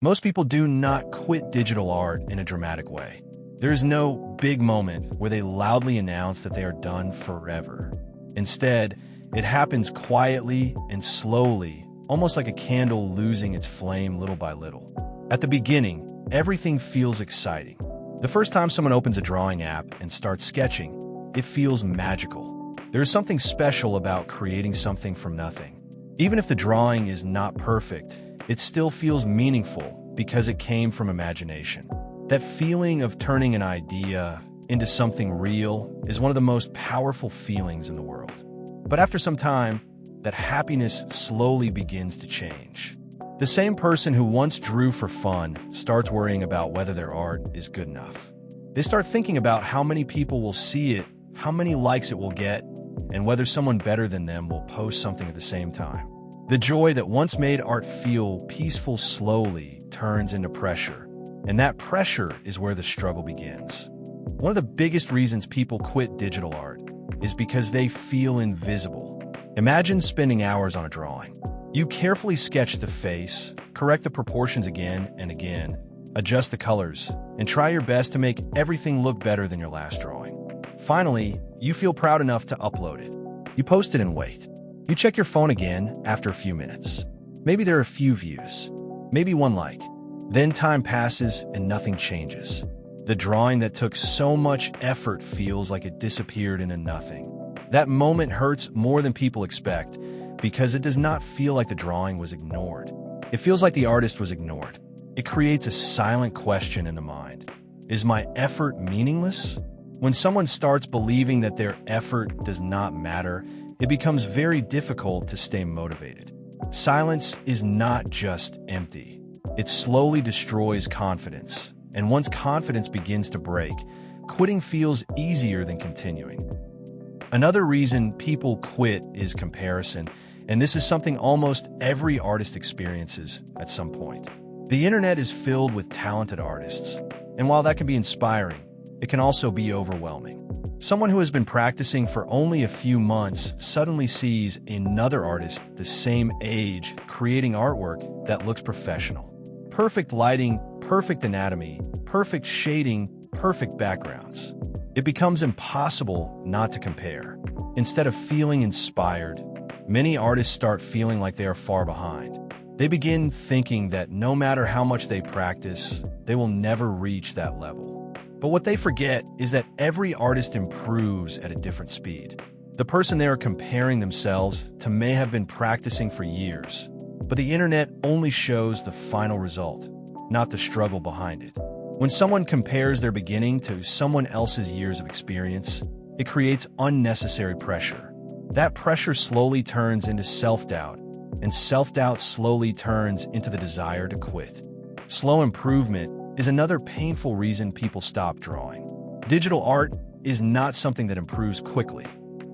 Most people do not quit digital art in a dramatic way. There is no big moment where they loudly announce that they are done forever. Instead, it happens quietly and slowly, almost like a candle losing its flame little by little. At the beginning, everything feels exciting. The first time someone opens a drawing app and starts sketching, it feels magical. There is something special about creating something from nothing. Even if the drawing is not perfect, it still feels meaningful because it came from imagination. That feeling of turning an idea into something real is one of the most powerful feelings in the world. But after some time, that happiness slowly begins to change. The same person who once drew for fun starts worrying about whether their art is good enough. They start thinking about how many people will see it, how many likes it will get, and whether someone better than them will post something at the same time. The joy that once made art feel peaceful slowly turns into pressure, and that pressure is where the struggle begins. One of the biggest reasons people quit digital art is because they feel invisible. Imagine spending hours on a drawing. You carefully sketch the face, correct the proportions again and again, adjust the colors, and try your best to make everything look better than your last drawing. Finally, you feel proud enough to upload it. You post it and wait. You check your phone again after a few minutes. Maybe there are a few views, maybe one like. Then time passes and nothing changes. The drawing that took so much effort feels like it disappeared into nothing. That moment hurts more than people expect because it does not feel like the drawing was ignored. It feels like the artist was ignored. It creates a silent question in the mind. Is my effort meaningless? When someone starts believing that their effort does not matter, it becomes very difficult to stay motivated. Silence is not just empty. It slowly destroys confidence. And once confidence begins to break, quitting feels easier than continuing. Another reason people quit is comparison, and this is something almost every artist experiences at some point. The internet is filled with talented artists, and while that can be inspiring, it can also be overwhelming. Someone who has been practicing for only a few months suddenly sees another artist the same age creating artwork that looks professional. Perfect lighting, perfect anatomy, perfect shading, perfect backgrounds. It becomes impossible not to compare. Instead of feeling inspired, many artists start feeling like they are far behind. They begin thinking that no matter how much they practice, they will never reach that level. But what they forget is that every artist improves at a different speed. The person they are comparing themselves to may have been practicing for years, but the internet only shows the final result, not the struggle behind it. When someone compares their beginning to someone else's years of experience, it creates unnecessary pressure. That pressure slowly turns into self-doubt, and self-doubt slowly turns into the desire to quit. Slow improvement is another painful reason people stop drawing. Digital art is not something that improves quickly.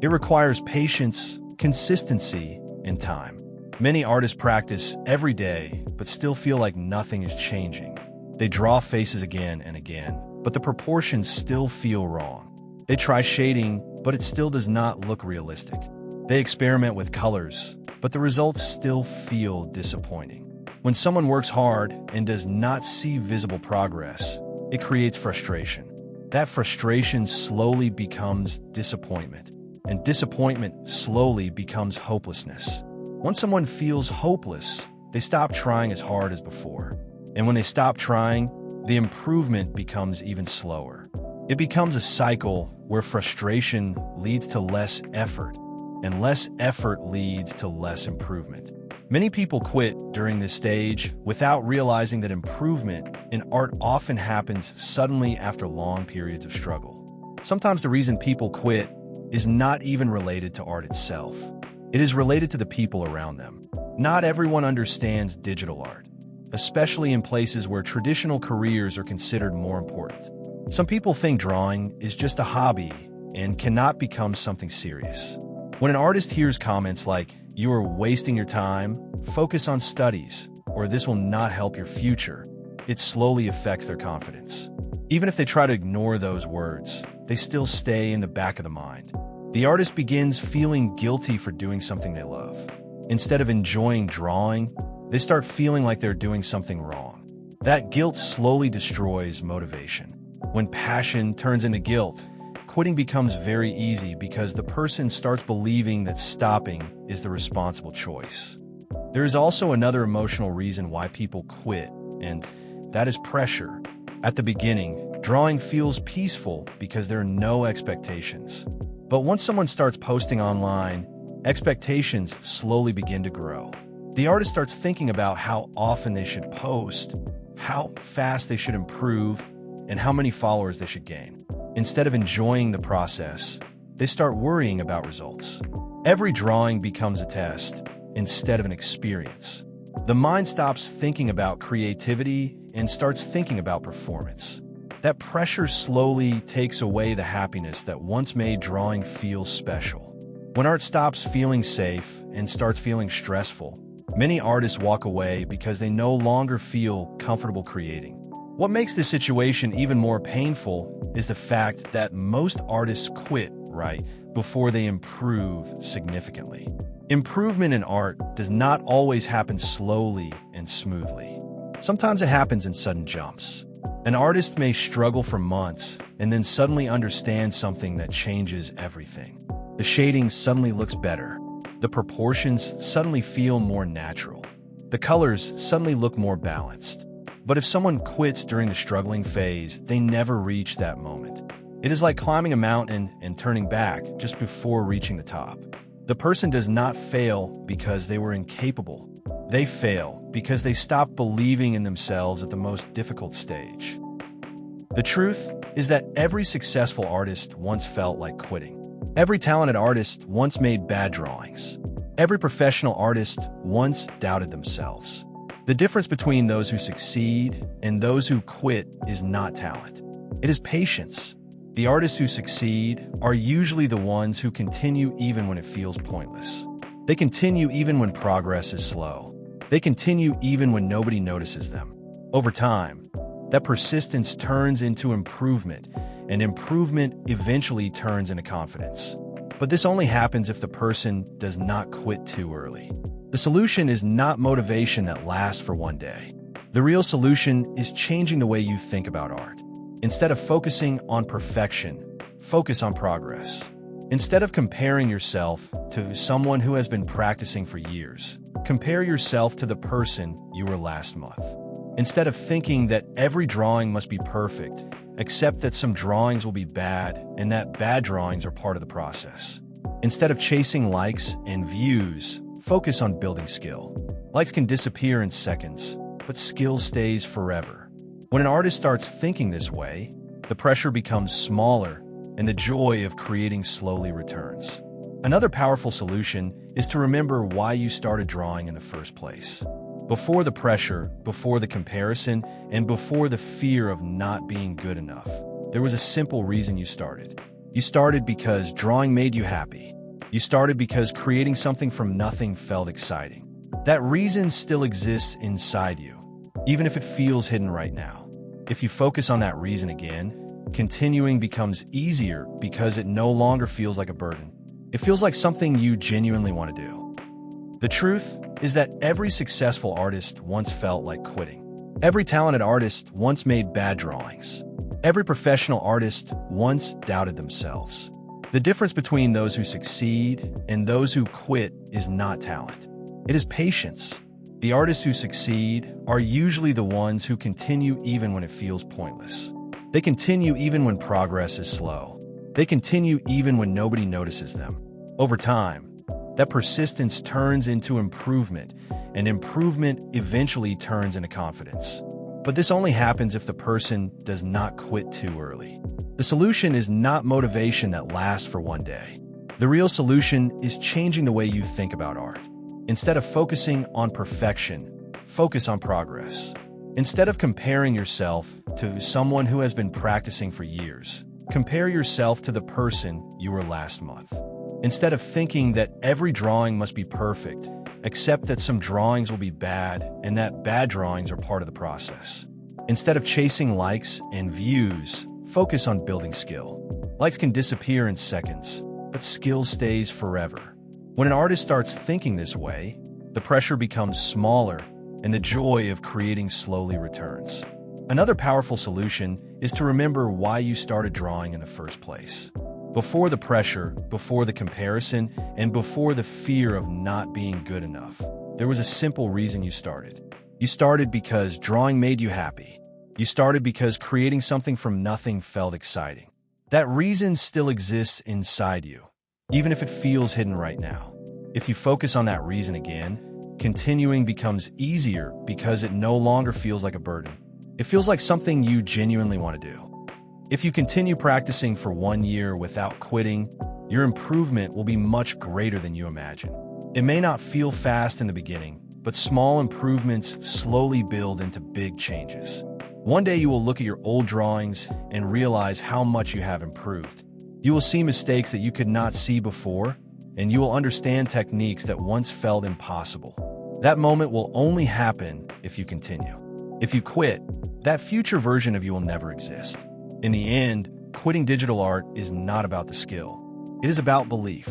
It requires patience, consistency, and time. Many artists practice every day, but still feel like nothing is changing. They draw faces again and again, but the proportions still feel wrong. They try shading, but it still does not look realistic. They experiment with colors, but the results still feel disappointing. When someone works hard and does not see visible progress, it creates frustration. That frustration slowly becomes disappointment, and disappointment slowly becomes hopelessness. Once someone feels hopeless, they stop trying as hard as before. And when they stop trying, the improvement becomes even slower. It becomes a cycle where frustration leads to less effort, and less effort leads to less improvement. Many people quit during this stage without realizing that improvement in art often happens suddenly after long periods of struggle. Sometimes the reason people quit is not even related to art itself. It is related to the people around them. Not everyone understands digital art, especially in places where traditional careers are considered more important. Some people think drawing is just a hobby and cannot become something serious. When an artist hears comments like, "You are wasting your time, focus on studies," or "This will not help your future," it slowly affects their confidence. Even if they try to ignore those words, they still stay in the back of the mind. The artist begins feeling guilty for doing something they love. Instead of enjoying drawing, they start feeling like they're doing something wrong. That guilt slowly destroys motivation. When passion turns into guilt, quitting becomes very easy because the person starts believing that stopping is the responsible choice. There is also another emotional reason why people quit, and that is pressure. At the beginning, drawing feels peaceful because there are no expectations. But once someone starts posting online, expectations slowly begin to grow. The artist starts thinking about how often they should post, how fast they should improve, and how many followers they should gain. Instead of enjoying the process, they start worrying about results. Every drawing becomes a test instead of an experience. The mind stops thinking about creativity and starts thinking about performance. That pressure slowly takes away the happiness that once made drawing feel special. When art stops feeling safe and starts feeling stressful, many artists walk away because they no longer feel comfortable creating. What makes this situation even more painful is the fact that most artists quit right before they improve significantly. Improvement in art does not always happen slowly and smoothly. Sometimes it happens in sudden jumps. An artist may struggle for months and then suddenly understand something that changes everything. The shading suddenly looks better. The proportions suddenly feel more natural. The colors suddenly look more balanced. But if someone quits during the struggling phase, they never reach that moment. It is like climbing a mountain and turning back just before reaching the top. The person does not fail because they were incapable. They fail because they stopped believing in themselves at the most difficult stage. The truth is that every successful artist once felt like quitting. Every talented artist once made bad drawings. Every professional artist once doubted themselves. The difference between those who succeed and those who quit is not talent. It is patience. The artists who succeed are usually the ones who continue even when it feels pointless. They continue even when progress is slow. They continue even when nobody notices them. Over time, that persistence turns into improvement, and improvement eventually turns into confidence. But this only happens if the person does not quit too early. The solution is not motivation that lasts for one day. The real solution is changing the way you think about art. Instead of focusing on perfection, focus on progress. Instead of comparing yourself to someone who has been practicing for years, compare yourself to the person you were last month. Instead of thinking that every drawing must be perfect, accept that some drawings will be bad and that bad drawings are part of the process. Instead of chasing likes and views, focus on building skill. Likes can disappear in seconds, but skill stays forever. When an artist starts thinking this way, the pressure becomes smaller and the joy of creating slowly returns. Another powerful solution is to remember why you started drawing in the first place. Before the pressure, before the comparison, and before the fear of not being good enough, there was a simple reason you started. You started because drawing made you happy. You started because creating something from nothing felt exciting. That reason still exists inside you, even if it feels hidden right now. If you focus on that reason again, continuing becomes easier because it no longer feels like a burden. It feels like something you genuinely want to do. The truth is that every successful artist once felt like quitting. Every talented artist once made bad drawings. Every professional artist once doubted themselves. The difference between those who succeed and those who quit is not talent. It is patience. The artists who succeed are usually the ones who continue even when it feels pointless. They continue even when progress is slow. They continue even when nobody notices them. Over time, that persistence turns into improvement, and improvement eventually turns into confidence. But this only happens if the person does not quit too early. The solution is not motivation that lasts for one day. The real solution is changing the way you think about art. Instead of focusing on perfection, focus on progress. Instead of comparing yourself to someone who has been practicing for years, compare yourself to the person you were last month. Instead of thinking that every drawing must be perfect, accept that some drawings will be bad and that bad drawings are part of the process. Instead of chasing likes and views, focus on building skill. Likes can disappear in seconds, but skill stays forever. When an artist starts thinking this way, the pressure becomes smaller and the joy of creating slowly returns. Another powerful solution is to remember why you started drawing in the first place. Before the pressure, before the comparison, and before the fear of not being good enough, there was a simple reason you started. You started because drawing made you happy. You started because creating something from nothing felt exciting. That reason still exists inside you, even if it feels hidden right now. If you focus on that reason again, continuing becomes easier because it no longer feels like a burden. It feels like something you genuinely want to do. If you continue practicing for 1 year without quitting, your improvement will be much greater than you imagine. It may not feel fast in the beginning, but small improvements slowly build into big changes. One day you will look at your old drawings and realize how much you have improved. You will see mistakes that you could not see before, and you will understand techniques that once felt impossible. That moment will only happen if you continue. If you quit, that future version of you will never exist. In the end, quitting digital art is not about the skill. It is about belief.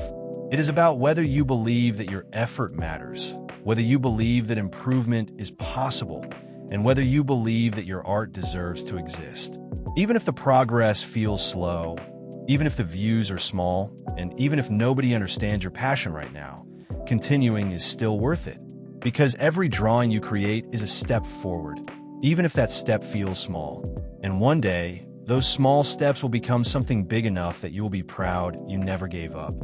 It is about whether you believe that your effort matters, whether you believe that improvement is possible, and whether you believe that your art deserves to exist. Even if the progress feels slow, even if the views are small, and even if nobody understands your passion right now, continuing is still worth it. Because every drawing you create is a step forward, even if that step feels small. And one day, those small steps will become something big enough that you will be proud you never gave up.